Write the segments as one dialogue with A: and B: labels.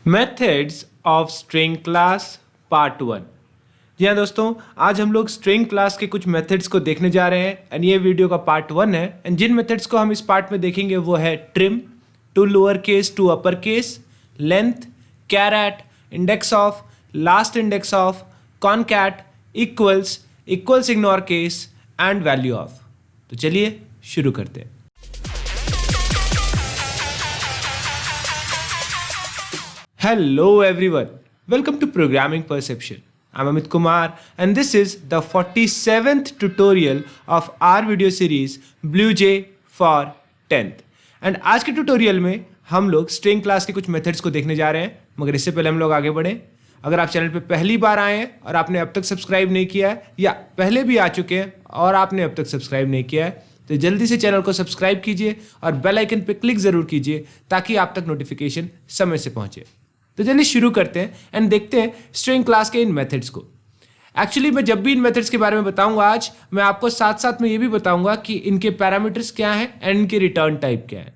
A: Methods of string class part 1। जी हाँ दोस्तों, आज हम लोग स्ट्रिंग क्लास के कुछ मेथड्स को देखने जा रहे हैं एंड ये वीडियो का पार्ट 1 है। एंड जिन मेथड्स को हम इस पार्ट में देखेंगे वो है trim, to lower case to upper case, length, char at, index of, last index of, concat, equals, equals ignore case and value of. तो चलिए शुरू करते हैं। Hello everyone, welcome to Programming Perception. I'm Amit Kumar and this is the 47th tutorial of our video series BlueJ for 10th. And आज के tutorial में हम लोग स्ट्रिंग क्लास के कुछ मेथड्स को देखने जा रहे हैं। मगर इससे पहले हम लोग आगे बढ़ें, अगर आप चैनल पे पहली बार आए हैं और आपने अब तक सब्सक्राइब नहीं किया है या पहले भी आ चुके हैं और आपने अब तक सब्सक्राइब नहीं किया है तो जल्दी से चैनल को सब्सक्राइब कीजिए और बेल आइकन पे क्लिक ज़रूर कीजिए ताकि आप तक नोटिफिकेशन समय से पहुंचे। तो चलिए शुरू करते हैं एंड देखते हैं स्ट्रिंग क्लास के इन मेथड्स को। एक्चुअली मैं जब भी इन मेथड्स के बारे में बताऊंगा आज, मैं आपको साथ साथ में ये भी बताऊंगा कि इनके पैरामीटर्स क्या हैं एंड इनके रिटर्न टाइप क्या है।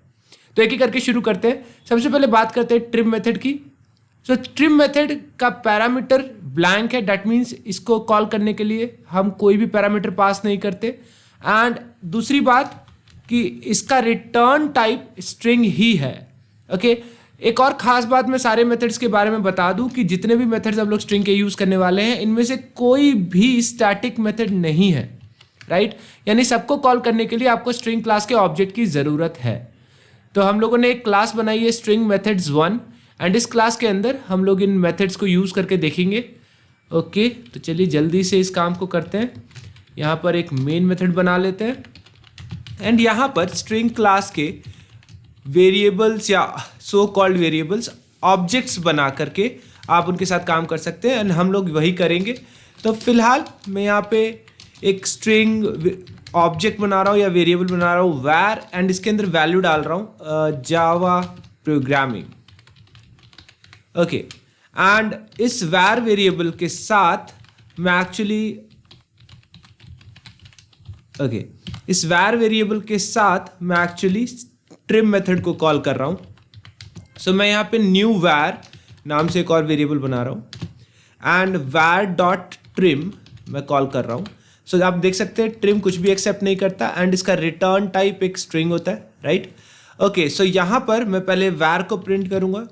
A: तो एक एक करके शुरू करते हैं। सबसे पहले बात करते हैं ट्रिम मेथड की। सो ट्रिम मेथड का पैरामीटर ब्लैंक है, दैट मीन्स इसको कॉल करने के लिए हम कोई भी पैरामीटर पास नहीं करते। एंड दूसरी बात कि इसका रिटर्न टाइप स्ट्रिंग ही है। ओके, एक और खास बात मैं सारे मेथड्स के बारे में बता दूं कि जितने भी मेथड्स हम लोग स्ट्रिंग के यूज़ करने वाले हैं इनमें से कोई भी स्टैटिक मेथड नहीं है, राइट? यानी सबको कॉल करने के लिए आपको स्ट्रिंग क्लास के ऑब्जेक्ट की ज़रूरत है। तो हम लोगों ने एक क्लास बनाई है स्ट्रिंग मेथड्स 1 एंड इस क्लास के अंदर हम लोग इन मेथड्स को यूज़ करके देखेंगे। ओके, तो चलिए जल्दी से इस काम को करते हैं। यहाँ पर एक मेन मेथड बना लेते हैं एंड यहाँ पर स्ट्रिंग क्लास के वेरिएबल्स या सो कॉल्ड वेरिएबल्स ऑब्जेक्ट्स बना करके आप उनके साथ काम कर सकते हैं एंड हम लोग वही करेंगे। तो फिलहाल मैं यहाँ पे एक स्ट्रिंग ऑब्जेक्ट बना रहा हूँ या वेरिएबल बना रहा हूँ वैर एंड इसके अंदर वैल्यू डाल रहा हूँ जावा प्रोग्रामिंग। ओके, एंड इस वैर वेरिएबल के साथ मैं एक्चुअली इस वैर वेरिएबल के साथ मैं एक्चुअली ट्रिम मेथड को कॉल कर रहा हूँ। सो मैं यहाँ पे न्यू वैर नाम से एक और वेरिएबल बना रहा हूँ एंड वैर डॉट ट्रिम मैं कॉल कर रहा हूँ। सो आप देख सकते हैं ट्रिम कुछ भी एक्सेप्ट नहीं करता एंड इसका रिटर्न टाइप एक स्ट्रिंग होता है, राइट? ओके, सो यहाँ पर मैं पहले वैर को प्रिंट करूँगा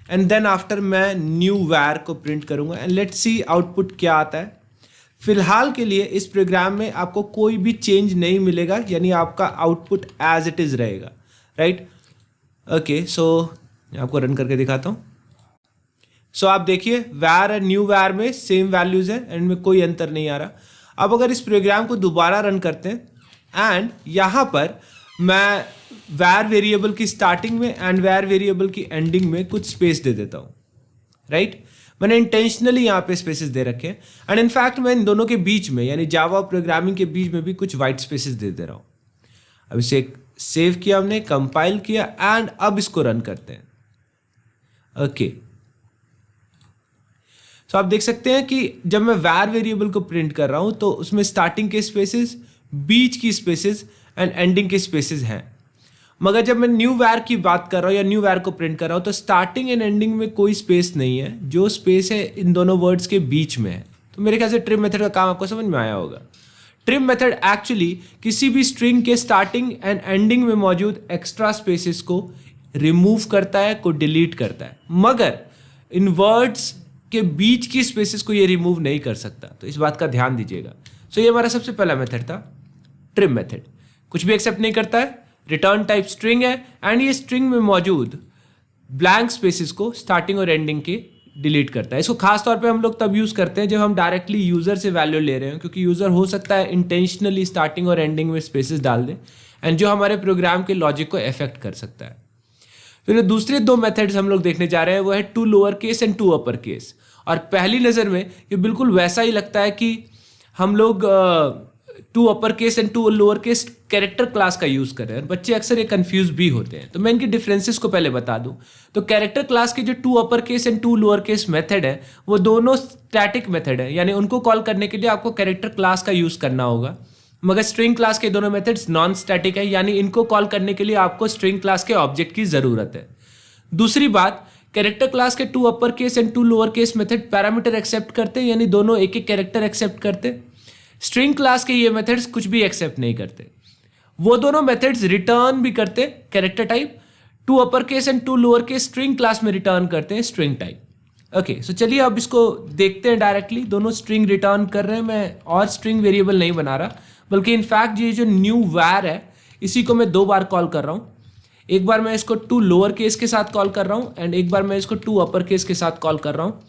A: एंड देन आफ्टर मैं न्यू वैर को प्रिंट करूँगा एंड लेट्स सी आउटपुट क्या आता है। फिलहाल के लिए इस प्रोग्राम में आपको कोई भी चेंज नहीं मिलेगा, यानी आपका आउटपुट एज इट इज़ रहेगा, राइट? ओके, सो आपको रन करके दिखाता हूँ। सो आप देखिए वैर एंड न्यू वैर में सेम वैल्यूज़ है एंड में कोई अंतर नहीं आ रहा। अब अगर इस प्रोग्राम को दोबारा रन करते हैं एंड यहाँ पर मैं वैर वेरिएबल की स्टार्टिंग में एंड वैर वेरिएबल की एंडिंग में कुछ स्पेस दे देता हूँ, राइट? मैंने इंटेंशनली यहाँ पे स्पेसेस दे रखे हैं एंड इनफैक्ट मैं इन दोनों के बीच में यानी जावा प्रोग्रामिंग के बीच में भी कुछ वाइट स्पेसेस दे रहा हूँ। अब इसे सेव किया हमने, कंपाइल किया एंड अब इसको रन करते हैं। ओके, तो आप देख सकते हैं कि जब मैं वैर वेरिएबल को प्रिंट कर रहा हूं तो उसमें स्टार्टिंग के स्पेसेस, बीच की स्पेसेस एंड एंडिंग के स्पेसेस हैं। मगर जब मैं न्यू वैर की बात कर रहा हूं या न्यू वैर को प्रिंट कर रहा हूं तो स्टार्टिंग एंड एंडिंग में कोई स्पेस नहीं है, जो स्पेस है इन दोनों वर्ड्स के बीच में है। तो मेरे ख्याल से ट्रिम मेथड का काम आपको समझ में आया होगा। ट्रिम मेथड एक्चुअली किसी भी स्ट्रिंग के स्टार्टिंग एंड एंडिंग में मौजूद एक्स्ट्रा स्पेसेस को रिमूव करता है, को डिलीट करता है, मगर इन वर्ड्स के बीच की स्पेसेस को ये रिमूव नहीं कर सकता। तो इस बात का ध्यान दीजिएगा। सो ये हमारा सबसे पहला मेथड था ट्रिम मेथड। कुछ भी एक्सेप्ट नहीं करता है, रिटर्न टाइप स्ट्रिंग है एंड ये स्ट्रिंग में मौजूद ब्लैंक स्पेसेस को स्टार्टिंग और एंडिंग के डिलीट करता है। इसको खास तौर पे हम लोग तब यूज़ करते हैं जब हम डायरेक्टली यूज़र से वैल्यू ले रहे हैं, क्योंकि यूज़र हो सकता है इंटेंशनली स्टार्टिंग और एंडिंग में स्पेसेस डाल दे एंड जो हमारे प्रोग्राम के लॉजिक को अफेक्ट कर सकता है। फिर दूसरे दो मेथड्स हम लोग देखने जा रहे हैं वो है to lower case and to upper case. और पहली नज़र में ये बिल्कुल वैसा ही लगता है कि हम लोग to upper case and to lower case character class का यूज़ कर रहे हैं। बच्चे अक्सर ये कंफ्यूज भी होते हैं, तो मैं इनके डिफरेंसेस को पहले बता दूं। तो कैरेक्टर क्लास के जो to upper case and to lower case method है वो दोनों स्टैटिक मेथड है, यानी उनको कॉल करने के लिए आपको कैरेक्टर क्लास का यूज़ करना होगा। मगर स्ट्रिंग क्लास के दोनों मेथड्स नॉन स्टैटिक है, यानी इनको कॉल करने के लिए आपको स्ट्रिंग क्लास के ऑब्जेक्ट की ज़रूरत है। दूसरी बात कैरेक्टर क्लास के 2 upper case and 2 lower case method parameter accept करते हैं, यानी दोनों एक एक कैरेक्टर एक्सेप्ट करते हैं। स्ट्रिंग क्लास के ये मेथड्स कुछ भी एक्सेप्ट नहीं करते। वो दोनों मेथड्स रिटर्न भी करते character type, 2 upper case and 2 lower case string class में रिटर्न करते हैं स्ट्रिंग टाइप। ओके, सो चलिए अब इसको देखते हैं डायरेक्टली। दोनों स्ट्रिंग रिटर्न कर रहे हैं, मैं और स्ट्रिंग वेरिएबल नहीं बना रहा, बल्कि इनफैक्ट ये जो न्यू वैर है इसी को मैं 2 बार कॉल कर रहा हूँ। एक बार मैं इसको 2 लोअर केस के साथ कॉल कर रहा हूँ एंड एक बार मैं इसको 2 अपर केस के साथ कॉल कर रहा हूँ।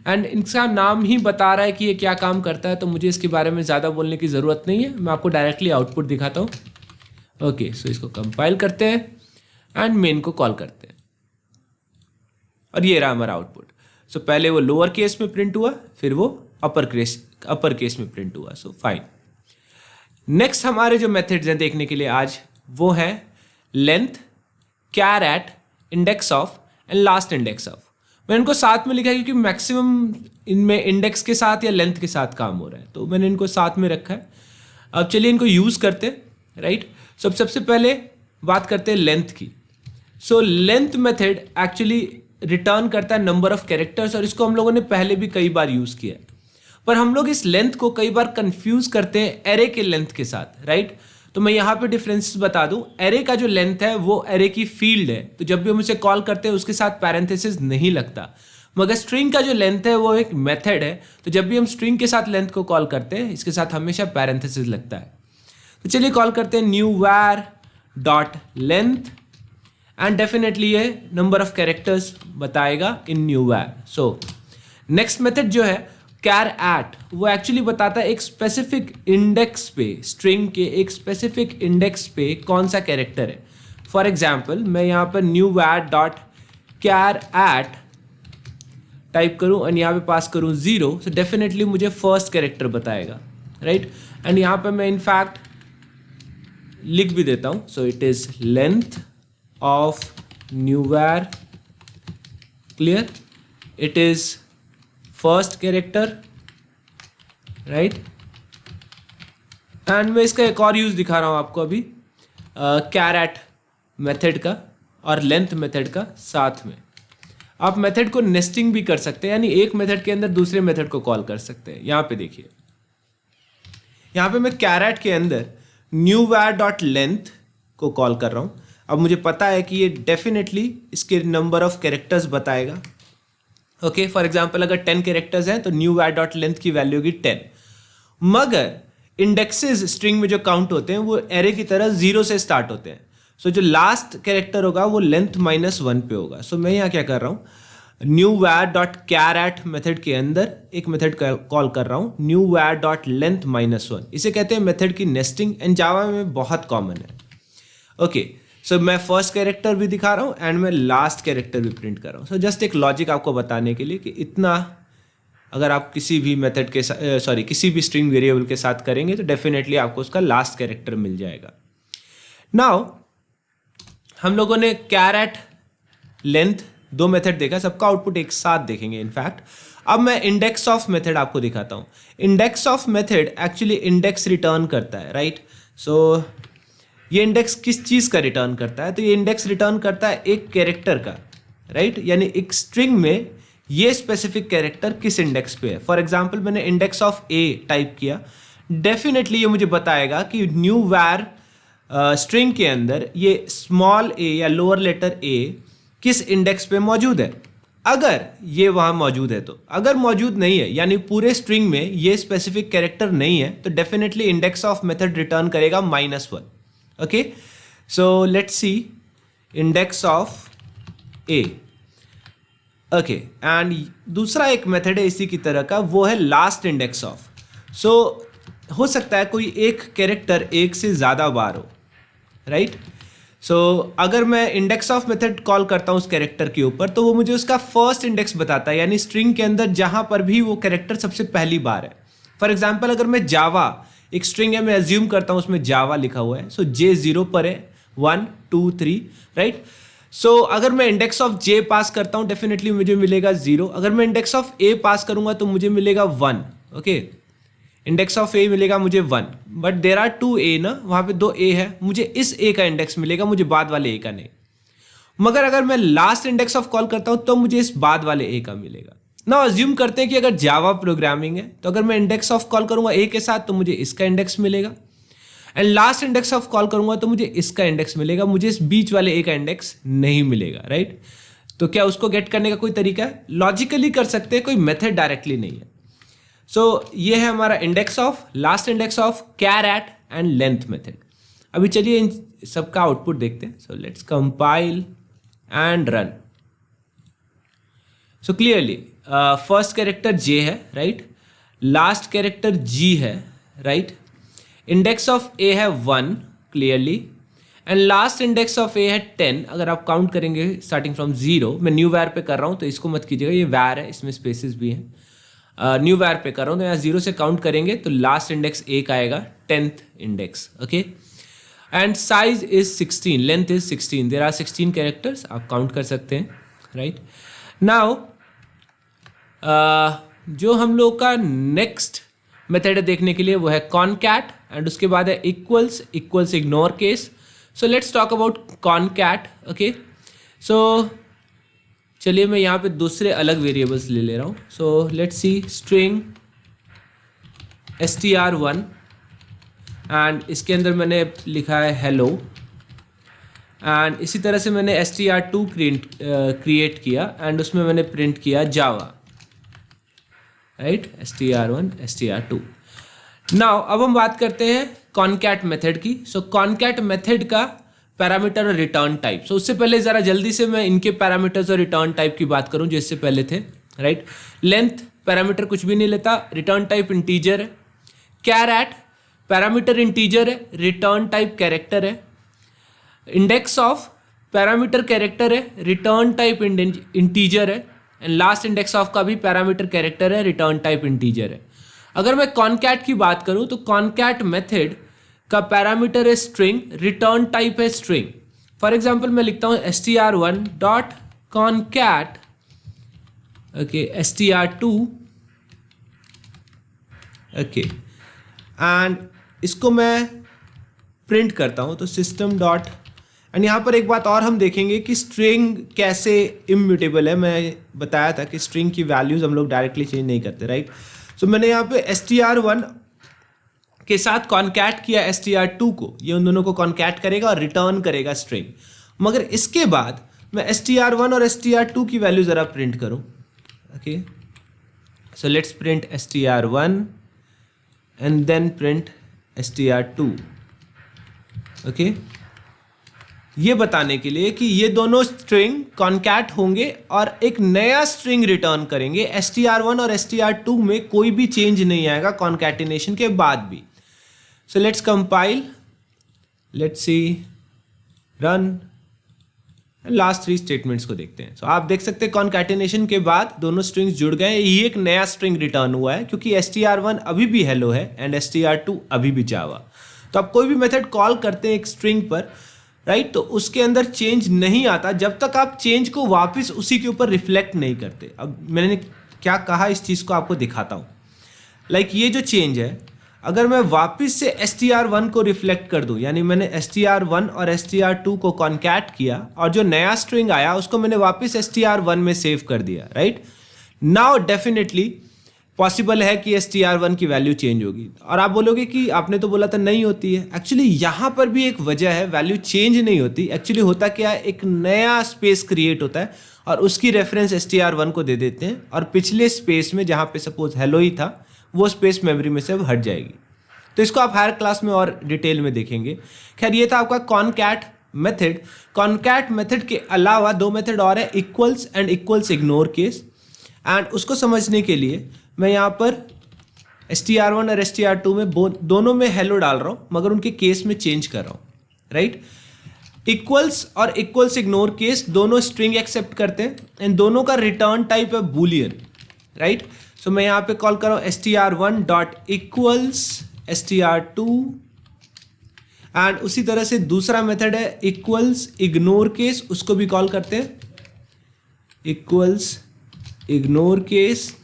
A: एंड इसका नाम ही बता रहा है कि ये क्या काम करता है, तो मुझे इसके बारे में ज़्यादा बोलने की ज़रूरत नहीं है। मैं आपको डायरेक्टली आउटपुट दिखाता हूँ। ओके, सो इसको कंपाइल करते हैं एंड मेन को कॉल करते हैं और ये रहा हमारा आउटपुट। सो पहले वो लोअर केस में प्रिंट हुआ, फिर वो अपर केस में प्रिंट हुआ। So fine. नेक्स्ट हमारे जो मेथड्स हैं देखने के लिए आज, वो हैं length, char at, index of and last index of. मैंने इनको साथ में लिखा है क्योंकि मैक्सिमम इनमें इंडेक्स के साथ या लेंथ के साथ काम हो रहा है, तो मैंने इनको साथ में रखा है। अब चलिए इनको यूज़ करते हैं, राइट। सबसे पहले बात करते हैं लेंथ की। So length method actually return करता है नंबर ऑफ कैरेक्टर्स, और इसको हम लोगों ने पहले भी कई बार यूज़ किया है, पर हम लोग इस लेंथ को कई बार कंफ्यूज करते हैं एरे के लेंथ के साथ, राइट। तो मैं यहाँ पे डिफरेंसेस बता दूं। एरे का जो लेंथ है वो एरे की फील्ड है, तो जब भी हम उसे कॉल करते हैं उसके साथ पैरेंथेसिस नहीं लगता। मगर स्ट्रिंग का जो लेंथ है वो एक मेथड है, तो जब भी हम स्ट्रिंग के साथ लेंथ को कॉल करते हैं इसके साथ हमेशा पैरेंथेसिस लगता है। तो चलिए कॉल करते हैं न्यू वैर डॉट लेंथ एंड डेफिनेटली ये नंबर ऑफ कैरेक्टर्स बताएगा इन न्यू वैर। सो नेक्स्ट मेथड जो है कैर एट, वो एक्चुअली बताता है एक स्पेसिफिक इंडेक्स पे, स्ट्रिंग के एक स्पेसिफिक इंडेक्स पे कौन सा कैरेक्टर है। फॉर एग्जाम्पल मैं यहाँ पर न्यू वैर डॉट कैर एट टाइप करूँ और यहाँ पे पास करूँ 0, तो डेफिनेटली मुझे फर्स्ट कैरेक्टर बताएगा, राइट। एंड यहाँ पे मैं इनफैक्ट लिख भी देता हूँ। So it is length of new var, clear, it is first character, right. And मैं इसका एक और यूज दिखा रहा हूं आपको अभी, कैर एट मेथड का और लेंथ मेथड का साथ में। आप मेथड को नेस्टिंग भी कर सकते हैं, यानी एक मेथड के अंदर दूसरे मेथड को कॉल कर सकते हैं। यहां पे देखिए, यहां पे मैं कैर एट के अंदर न्यू वैर डॉट लेंथ को कॉल कर रहा हूं। अब मुझे पता है कि ये डेफिनेटली इसके नंबर ऑफ कैरेक्टर्स बताएगा। ओके, फॉर एग्जाम्पल अगर 10 कैरेक्टर्स हैं तो न्यू वैर डॉट लेंथ की वैल्यू होगी 10। मगर इंडेक्सेस स्ट्रिंग में जो काउंट होते हैं वो एरे की तरह 0 से स्टार्ट होते हैं। सो जो लास्ट कैरेक्टर होगा वो लेंथ -1 पे होगा। सो मैं यहाँ क्या कर रहा हूँ, न्यू वैर डॉट कैर एट मेथड के अंदर एक मेथड कॉल कर रहा हूँ न्यू वैर डॉट लेंथ -1। इसे कहते हैं मेथड की नेस्टिंग, एंड जावा में बहुत कॉमन है। ओके, सो मैं फर्स्ट कैरेक्टर भी दिखा रहा हूँ एंड मैं लास्ट कैरेक्टर भी प्रिंट कर रहा हूँ। सो जस्ट एक लॉजिक आपको बताने के लिए कि इतना अगर आप किसी भी मेथड के साथ किसी भी स्ट्रिंग वेरिएबल के साथ करेंगे तो डेफिनेटली आपको उसका लास्ट कैरेक्टर मिल जाएगा। नाउ हम लोगों ने कैर एट लेंथ 2 मेथड देखा, सबका आउटपुट एक साथ देखेंगे इनफैक्ट। अब मैं इंडेक्स ऑफ मेथड आपको दिखाता हूँ। Index of method actually index return करता है, राइट। सो ये इंडेक्स किस चीज़ का रिटर्न करता है, तो ये इंडेक्स रिटर्न करता है एक कैरेक्टर का, राइट। यानी एक स्ट्रिंग में ये स्पेसिफिक कैरेक्टर किस इंडेक्स पे है। फॉर एग्जांपल मैंने इंडेक्स ऑफ ए टाइप किया, डेफिनेटली ये मुझे बताएगा कि न्यू वैर स्ट्रिंग के अंदर ये स्मॉल ए या लोअर लेटर ए किस इंडेक्स पे मौजूद है, अगर ये वहाँ मौजूद है तो। अगर मौजूद नहीं है यानी पूरे स्ट्रिंग में ये स्पेसिफिक कैरेक्टर नहीं है, तो definitely index of method return करेगा -1। Okay, so let's see index of A. Okay, and दूसरा एक मेथड है इसी की तरह का, वो है लास्ट इंडेक्स ऑफ। सो हो सकता है कोई एक कैरेक्टर एक से ज़्यादा बार हो, राइट। सो अगर मैं इंडेक्स ऑफ मेथड कॉल करता हूँ उस कैरेक्टर के ऊपर, तो वो मुझे उसका फर्स्ट इंडेक्स बताता है, यानी स्ट्रिंग के अंदर जहाँ पर भी वो कैरेक्टर सबसे पहली बार है। फॉर एग्जाम्पल अगर मैं जावा, एक स्ट्रिंग है, मैं एज्यूम करता हूँ उसमें जावा लिखा हुआ है, सो जे 0 पर है, 1 2 3, राइट। सो अगर मैं इंडेक्स ऑफ जे पास करता हूँ डेफिनेटली मुझे मिलेगा 0। अगर मैं इंडेक्स ऑफ ए पास करूंगा तो मुझे मिलेगा 1। ओके, इंडेक्स ऑफ ए मिलेगा मुझे 1, बट देर आर 2 ए ना, वहाँ पे 2 ए है, मुझे इस ए का इंडेक्स मिलेगा, मुझे बाद वाले ए का नहीं। मगर अगर मैं लास्ट इंडेक्स ऑफ कॉल करता हूं तो मुझे इस बाद वाले ए का मिलेगा। ना अज्यूम करते हैं कि अगर जावा प्रोग्रामिंग है तो अगर मैं इंडेक्स ऑफ कॉल करूंगा ए के साथ तो मुझे इसका इंडेक्स मिलेगा, and last index of call करूंगा तो मुझे इसका इंडेक्स मिलेगा, मुझे इस बीच वाले ए का इंडेक्स नहीं मिलेगा, राइट। तो क्या उसको गेट करने का कोई तरीका है? लॉजिकली कर सकते हैं, कोई मेथड डायरेक्टली नहीं है। सो ये है हमारा index of, last index of, char at and length method. अभी चलिए इन सबका आउटपुट देखते हैं। So let's compile and run. So clearly first character J है, राइट, लास्ट कैरेक्टर जी है, राइट, इंडेक्स ऑफ ए है 1 clearly, and last index of a है 10। अगर आप काउंट करेंगे स्टार्टिंग फ्रॉम 0, मैं न्यू वैर पे कर रहा हूँ तो इसको मत कीजिएगा, ये वैर है, इसमें स्पेसेस भी हैं। न्यू वैर पे कर रहा हूँ तो यहाँ 0 से काउंट करेंगे तो लास्ट इंडेक्स ए का आएगा 10th index, okay. And size is 16, length is 16, there are 16 characters, आप काउंट कर सकते हैं, राइट। नाउ जो हम लोग का नेक्स्ट मेथड है देखने के लिए वो है कॉनकैट, एंड उसके बाद है equals, equals ignore case. So let's talk about concat, okay. So चलिए मैं यहाँ पे दूसरे अलग वेरिएबल्स ले ले रहा हूँ। So let's see string str1 and इसके अंदर मैंने लिखा है हेलो, एंड इसी तरह से मैंने str2 क्रिएट किया एंड उसमें मैंने प्रिंट किया जावा, राइट, str1 str2। नाउ अब हम बात करते हैं कॉनकैट मेथड की। सो कॉनकैट मेथड का पैरामीटर और रिटर्न टाइप। सो उससे पहले ज़रा जल्दी से मैं इनके पैरामीटर्स और रिटर्न टाइप की बात करूं जो इससे पहले थे, राइट। लेंथ पैरामीटर कुछ भी नहीं लेता, रिटर्न टाइप इंटीजर है। कैर एट पैरामीटर इंटीजर है, रिटर्न टाइप कैरेक्टर है। इंडेक्स ऑफ पैरामीटर कैरेक्टर है, रिटर्न टाइप इंटीजर है, एंड लास्ट इंडेक्स ऑफ का भी पैरामीटर कैरेक्टर है, रिटर्न टाइप इंटीजर है। अगर मैं कॉनकैट की बात करूं तो कॉनकैट मेथड का पैरामीटर है स्ट्रिंग, रिटर्न टाइप है स्ट्रिंग। फॉर एग्जांपल मैं लिखता हूं str1 dot concat, okay, str2, okay, and इसको मैं प्रिंट करता हूं तो सिस्टम डॉट, एंड यहाँ पर एक बात और हम देखेंगे कि स्ट्रिंग कैसे इम्यूटेबल है। मैं बताया था कि स्ट्रिंग की वैल्यूज हम लोग डायरेक्टली चेंज नहीं करते, राइट। सो मैंने यहाँ पे str1 के साथ कॉनकैट किया str2 को, ये उन दोनों को कॉनकैट करेगा और रिटर्न करेगा स्ट्रिंग। मगर इसके बाद मैं str1 और str2 की वैल्यू ज़रा प्रिंट करूँ, okay. So let's print str1 and then print str2, okay. ये बताने के लिए कि ये दोनों स्ट्रिंग कॉनकैट होंगे और एक नया स्ट्रिंग रिटर्न करेंगे। str1 और str2 में कोई भी चेंज नहीं आएगा कॉनकैटिनेशन के बाद भी। सो let's compile, let's see run, last 3 statements को देखते हैं। सो आप देख सकते हैं कॉनकैटिनेशन के बाद दोनों स्ट्रिंग्स जुड़ गए, ये एक नया स्ट्रिंग रिटर्न हुआ है क्योंकि str1 अभी भी हेलो है एंड str2 अभी भी जावा। तो आप कोई भी मेथड कॉल करते हैं एक स्ट्रिंग पर, राइट, तो उसके अंदर चेंज नहीं आता जब तक आप चेंज को वापस उसी के ऊपर रिफ्लेक्ट नहीं करते। अब मैंने क्या कहा इस चीज़ को आपको दिखाता हूँ। लाइक ये जो चेंज है, अगर मैं वापस से str1 को रिफ्लेक्ट कर दूँ, यानी मैंने str1 और str2 को कॉनकैट किया और जो नया स्ट्रिंग आया उसको मैंने वापस str1 में सेव कर दिया, राइट। नाउ डेफिनेटली पॉसिबल है कि str1 की वैल्यू चेंज होगी। और आप बोलोगे कि आपने तो बोला था नहीं होती है। एक्चुअली यहाँ पर भी एक वजह है, वैल्यू चेंज नहीं होती। एक्चुअली होता क्या है, एक नया स्पेस क्रिएट होता है और उसकी रेफरेंस str1 को दे देते हैं और पिछले स्पेस में जहाँ पे सपोज हेलो ही था वो स्पेस मेमोरी में से अब हट जाएगी। तो इसको आप हायर क्लास में और डिटेल में देखेंगे। खैर ये था आपका कॉनकैट मेथड। कॉनकैट मेथड के अलावा 2 मेथड और है, equals and equals ignore case. And उसको समझने के लिए मैं यहाँ पर str1 और str2 में दोनों में हेलो डाल रहा हूँ मगर उनके केस में चेंज कर रहा हूँ, राइट। इक्वल्स और इक्वल्स इग्नोर केस दोनों स्ट्रिंग एक्सेप्ट करते हैं एंड दोनों का रिटर्न टाइप है बूलियन, राइट। सो मैं यहाँ पे कॉल कर रहा हूँ str1 dot equals str2 and उसी तरह से दूसरा मेथड है इक्वल्स इग्नोर केस, उसको भी कॉल करते हैं equals ignore case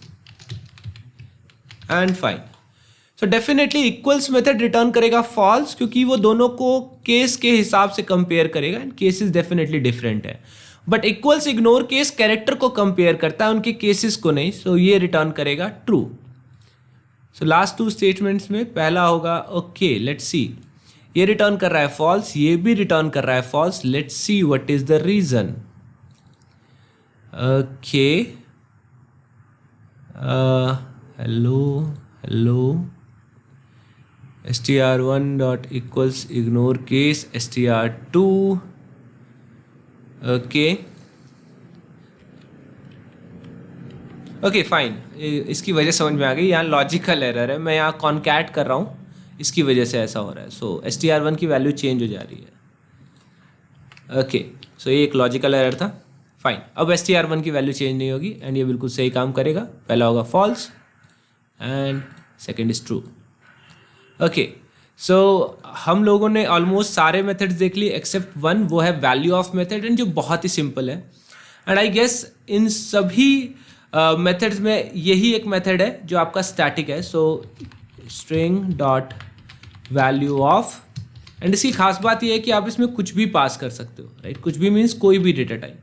A: and fine. So definitely equals method return करेगा फॉल्स, क्योंकि वो दोनों को केस के हिसाब से कंपेयर करेगा एंड केसेस डेफिनेटली डिफरेंट है. But equals ignore case character को कंपेयर करता है, उनके केसेस को नहीं. सो ये रिटर्न करेगा ट्रू. सो लास्ट 2 स्टेटमेंट्स में पहला होगा ओके लेट्स सी, ये रिटर्न कर रहा है फॉल्स, ये भी रिटर्न कर रहा है false. Let's see what is the reason. Okay hello str1 dot equals ignore case str2. Okay fine, इसकी वजह समझ में आ गई. यहाँ लॉजिकल एरर है, मैं यहाँ कॉन्कैट कर रहा हूँ, इसकी वजह से ऐसा हो रहा है. सो str1 की वैल्यू चेंज हो जा रही है. ओके सो ये एक लॉजिकल एरर था. फाइन, अब str1 की वैल्यू चेंज नहीं होगी एंड ये बिल्कुल सही काम करेगा. पहला होगा false and second is true. Okay so हम लोगों ने ऑलमोस्ट सारे मेथड्स देख लिए एक्सेप्ट वन, वो है वैल्यू ऑफ मेथड एंड जो बहुत ही सिंपल है. एंड आई गेस इन सभी मेथड्स में यही एक मेथड है जो आपका स्टैटिक है. सो string dot value of, and इसकी खास बात यह है कि आप इसमें कुछ भी पास कर सकते हो, राइट. कुछ भी मीन्स कोई भी डेटा टाइप,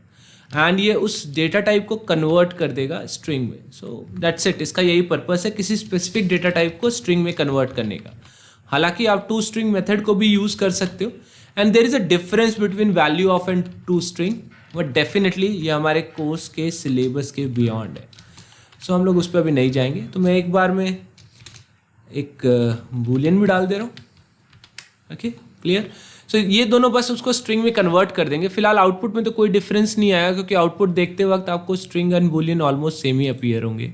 A: एंड ये उस डेटा टाइप को कन्वर्ट कर देगा स्ट्रिंग में. So that's it. इसका यही पर्पस है, किसी स्पेसिफिक डेटा टाइप को स्ट्रिंग में कन्वर्ट करने का. हालांकि आप टू स्ट्रिंग मेथड को भी यूज़ कर सकते हो and there is a difference between value of and to string, but definitely ये हमारे कोर्स के सिलेबस के बियॉन्ड है. सो हम लोग उस पर अभी नहीं जाएंगे. तो मैं एक बार में एक बूलियन भी डाल दे रहा हूँ. Okay clear. सो ये दोनों बस उसको स्ट्रिंग में कन्वर्ट कर देंगे. फिलहाल आउटपुट में तो कोई डिफरेंस नहीं आएगा, क्योंकि आउटपुट देखते वक्त आपको string and Boolean almost same he appear होंगे.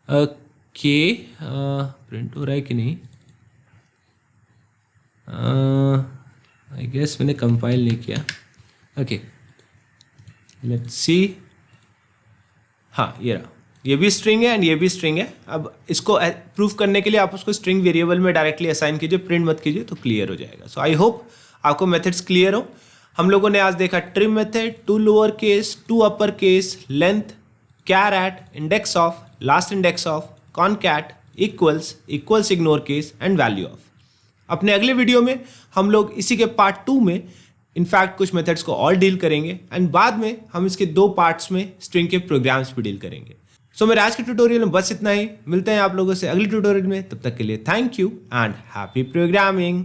A: ओके प्रिंट हो रहा है कि नहीं, आई गेस मैंने कंपाइल नहीं किया. Okay let's see. हाँ ये रहा, ये भी स्ट्रिंग है एंड ये भी स्ट्रिंग है. अब इसको प्रूफ करने के लिए आप उसको स्ट्रिंग वेरिएबल में डायरेक्टली असाइन कीजिए, प्रिंट मत कीजिए, तो क्लियर हो जाएगा. सो आई होप आपको मेथड्स क्लियर हो. हम लोगों ने आज देखा trim method, to lower case, to upper case, length, char at, index of, last index of, concat, equals, equals ignore case and value of. अपने अगले वीडियो में हम लोग इसी के पार्ट 2 में इनफैक्ट कुछ मेथड्स को और डील करेंगे एंड बाद में हम इसके 2 पार्ट्स में स्ट्रिंग के प्रोग्राम्स भी डील करेंगे. सो मेरे आज के ट्यूटोरियल में बस इतना ही. मिलते हैं आप लोगों से अगले ट्यूटोरियल में. तब तक के लिए thank you and happy programming.